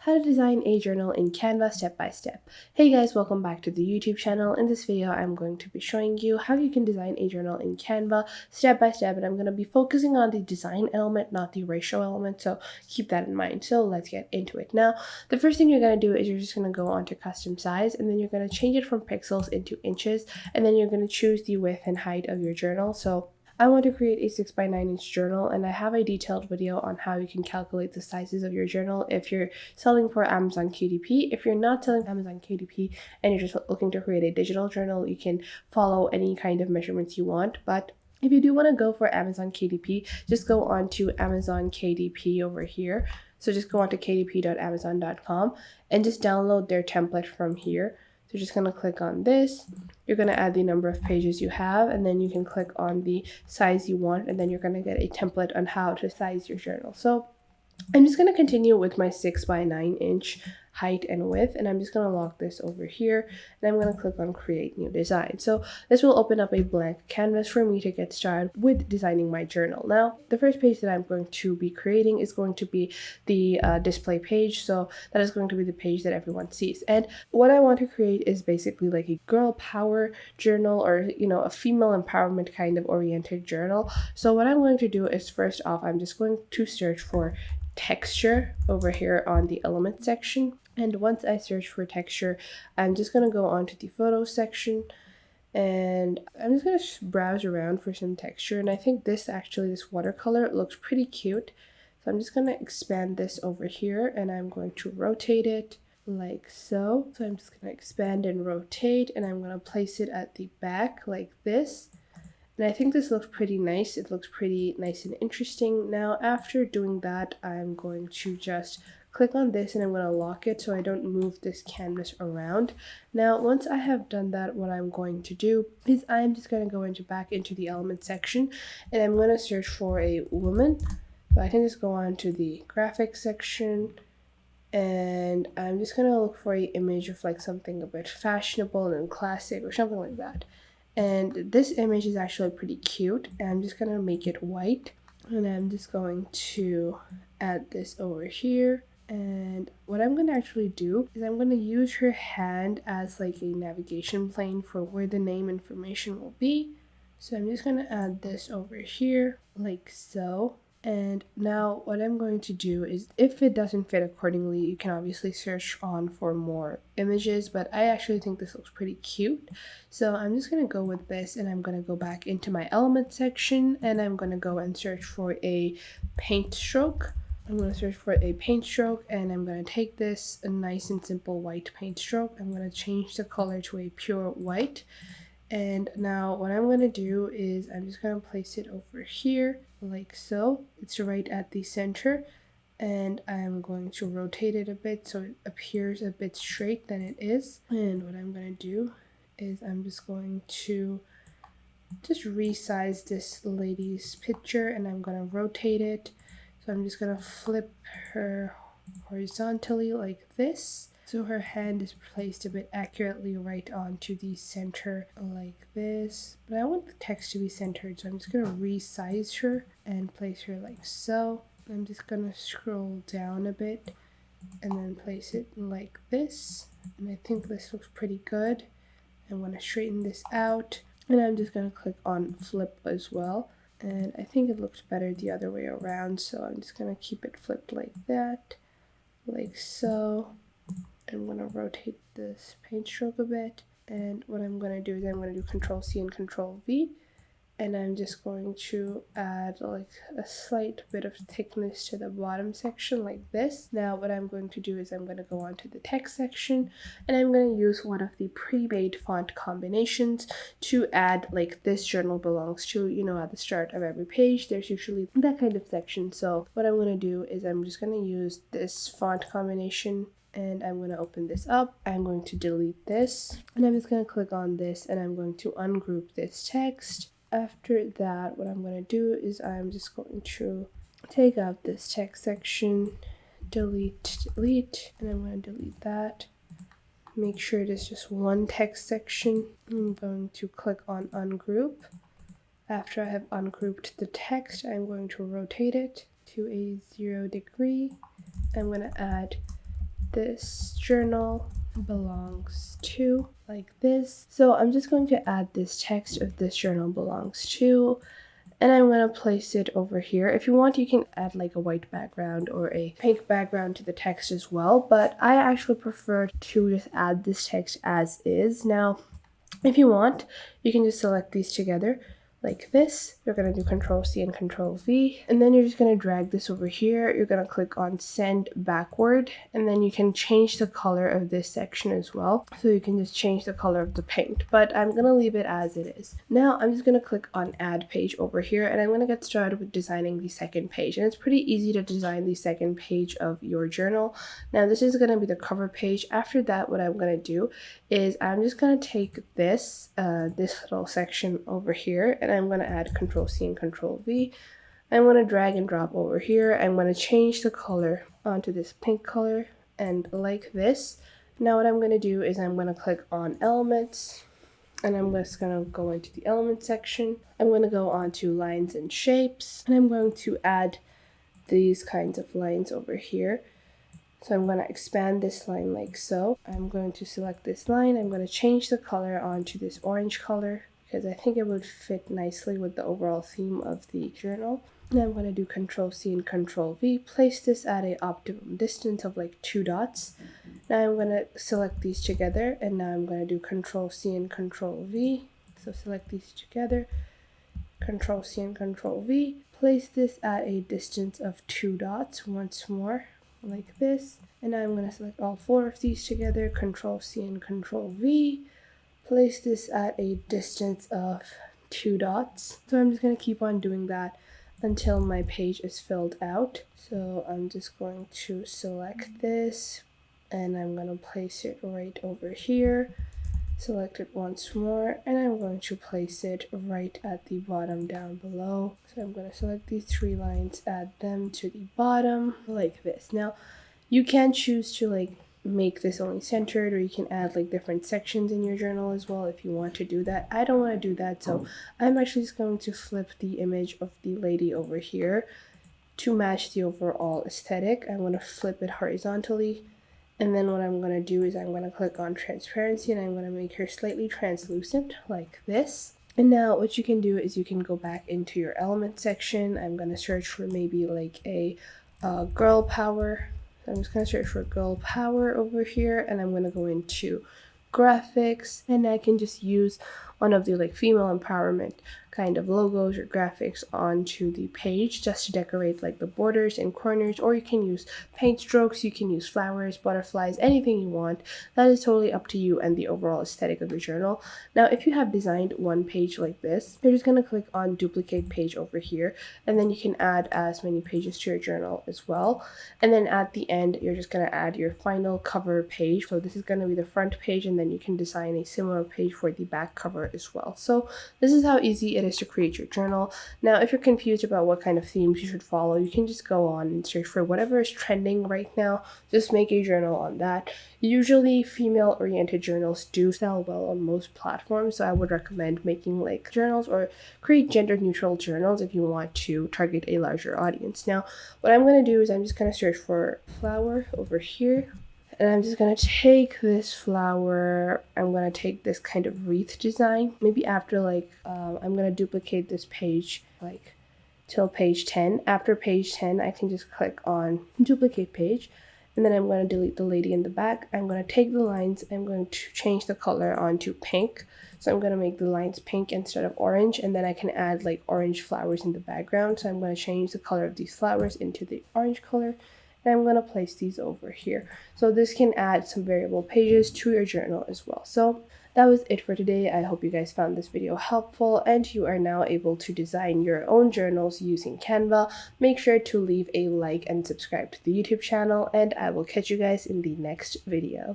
How to design a journal in Canva step by step. Hey guys, welcome back to the YouTube channel. In this video, I'm going to be showing you how you can design a journal in Canva step by step, and I'm going to be focusing on the design element, not the ratio element, so keep that in mind. So let's get into it. Now, the first thing you're going to do is you're just going to go onto custom size, and then you're going to change it from pixels into inches, and then you're going to choose the width and height of your journal. So I want to create a 6x9 inch journal, and I have a detailed video on how you can calculate the sizes of your journal if you're selling for Amazon KDP. If you're not selling Amazon KDP and you're just looking to create a digital journal, you can follow any kind of measurements you want. But if you do want to go for Amazon KDP, just go on to Amazon KDP over here. So just go on to kdp.amazon.com and just download their template from here. So you're just going to click on this. You're going to add the number of pages you have, and then you can click on the size you want, and then you're going to get a template on how to size your journal. So I'm just going to continue with my 6x9 inch height and width, and I'm just going to lock this over here, and I'm going to click on create new design. So this will open up a blank canvas for me to get started with designing my journal. Now, the first page that I'm going to be creating is going to be the display page. So that is going to be the page that everyone sees. And what I want to create is basically like a girl power journal, or a female empowerment kind of oriented journal. So what I'm going to do is, first off, I'm just going to search for texture over here on the element section. And once I search for texture, I'm just going to go on to the photo section, and I'm just going to browse around for some texture. And I think this watercolor looks pretty cute. So I'm just going to expand this over here, and I'm going to rotate it like so. So I'm just going to expand and rotate, and I'm going to place it at the back like this. And I think this looks pretty nice. It looks pretty nice and interesting. Now, after doing that, I'm going to just click on this, and I'm going to lock it so I don't move this canvas around. Now, once I have done that, what I'm going to do is I'm just going to go back into the element section, and I'm going to search for a woman. So I can just go on to the graphics section, and I'm just going to look for an image of like something a bit fashionable and classic or something like that. And this image is actually pretty cute, and I'm just going to make it white, and I'm just going to add this over here. And what I'm going to actually do is I'm going to use her hand as like a navigation plane for where the name information will be. So I'm just going to add this over here like so. And now what I'm going to do is, if it doesn't fit accordingly, you can obviously search on for more images, but I actually think this looks pretty cute. So I'm just going to go with this, and I'm going to go back into my element section, and I'm going to go and search for a paint stroke. I'm going to search for a paint stroke, and I'm going to take this, a nice and simple white paint stroke. I'm going to change the color to a pure white. And now what I'm going to do is I'm just going to place it over here like so. It's right at the center, and I'm going to rotate it a bit so it appears a bit straight than it is. And what I'm going to do is I'm just going to just resize this lady's picture, and I'm going to rotate it. So I'm just going to flip her horizontally like this. So her hand is placed a bit accurately right onto the center like this. But I want the text to be centered, so I'm just going to resize her and place her like so. I'm just going to scroll down a bit and then place it like this. And I think this looks pretty good. I'm going to straighten this out, and I'm just going to click on flip as well. And I think it looks better the other way around, so I'm just going to keep it flipped like that, like so. I'm going to rotate this paint stroke a bit, and what I'm going to do is I'm going to do Control C and Control V, and I'm just going to add like a slight bit of thickness to the bottom section like this. Now what I'm going to do is I'm going to go on to the text section, and I'm going to use one of the pre-made font combinations to add like this journal belongs to, at the start of every page there's usually that kind of section. So what I'm going to do is I'm just going to use this font combination, and I'm going to open this up. I'm going to delete this, and I'm just going to click on this, and I'm going to ungroup this text. After that, what I'm going to do is I'm just going to take out this text section, delete, and I'm going to delete that. Make sure it is just one text section. I'm going to click on ungroup. After I have ungrouped the text, I'm going to rotate it to a 0 degree. I'm going to add this journal belongs to, like this. So I'm just going to add this text of this journal belongs to, and I'm going to place it over here. If you want, you can add like a white background or a pink background to the text as well, but I actually prefer to just add this text as is. Now, if you want, you can just select these together like this. You're going to do Control C and Control V, and then you're just going to drag this over here. You're going to click on send backward, and then you can change the color of this section as well. So you can just change the color of the paint, but I'm going to leave it as it is. Now I'm just going to click on add page over here, and I'm going to get started with designing the second page. And it's pretty easy to design the second page of your journal. Now this is going to be the cover page. After that, what I'm going to do is I'm just going to take this little section over here, and I'm going to add Control C and Control V. I'm going to drag and drop over here. I'm going to change the color onto this pink color, and like this. Now what I'm going to do is I'm going to click on elements, and I'm just going to go into the element section. I'm going to go on to lines and shapes, and I'm going to add these kinds of lines over here. So I'm going to expand this line like so. I'm going to select this line. I'm going to change the color onto this orange color because I think it would fit nicely with the overall theme of the journal. And I'm going to do Control C and Control V. Place this at an optimum distance of like 2 dots. Now I'm going to select these together, and now I'm going to do Control C and Control V. So select these together, Control C and Control V. Place this at a distance of 2 dots once more, like this. And now I'm going to select all 4 of these together, Control C and Control V. Place this at a distance of 2 dots. So I'm just going to keep on doing that until my page is filled out. So I'm just going to select this, and I'm going to place it right over here. Select it once more, and I'm going to place it right at the bottom down below. So I'm going to select these 3 lines, add them to the bottom like this. Now you can choose to like make this only centered, or you can add like different sections in your journal as well if you want to do that. I don't want to do that, so I'm actually just going to flip the image of the lady over here to match the overall aesthetic. I'm going to flip it horizontally. And then what I'm going to do is I'm going to click on transparency, and I'm going to make her slightly translucent like this. And now what you can do is you can go back into your element section. I'm going to search for maybe like a girl power. So I'm just going to search for girl power over here, and I'm going to go into graphics, and I can just use one of the like female empowerment kind of logos or graphics onto the page just to decorate like the borders and corners, or you can use paint strokes, you can use flowers, butterflies, anything you want. That is totally up to you and the overall aesthetic of your journal. Now if you have designed one page like this, you're just going to click on duplicate page over here, and then you can add as many pages to your journal as well. And then at the end you're just going to add your final cover page. So this is going to be the front page, and then you can design a similar page for the back cover as well. So this is how easy it is to create your journal. Now if you're confused about what kind of themes you should follow, you can just go on and search for whatever is trending right now. Just make a journal on that. Usually female oriented journals do sell well on most platforms, so I would recommend making like journals or create gender neutral journals if you want to target a larger audience. Now what I'm going to do is I'm just going to search for flower over here. And I'm just going to take this flower, I'm going to take this kind of wreath design. Maybe after like, I'm going to duplicate this page like till page 10. After page 10, I can just click on duplicate page. And then I'm going to delete the lady in the back. I'm going to take the lines, I'm going to change the color onto pink. So I'm going to make the lines pink instead of orange. And then I can add like orange flowers in the background. So I'm going to change the color of these flowers into the orange color. And I'm going to place these over here. So this can add some variable pages to your journal as well. So that was it for today. I hope you guys found this video helpful and you are now able to design your own journals using Canva. Make sure to leave a like and subscribe to the YouTube channel, and I will catch you guys in the next video.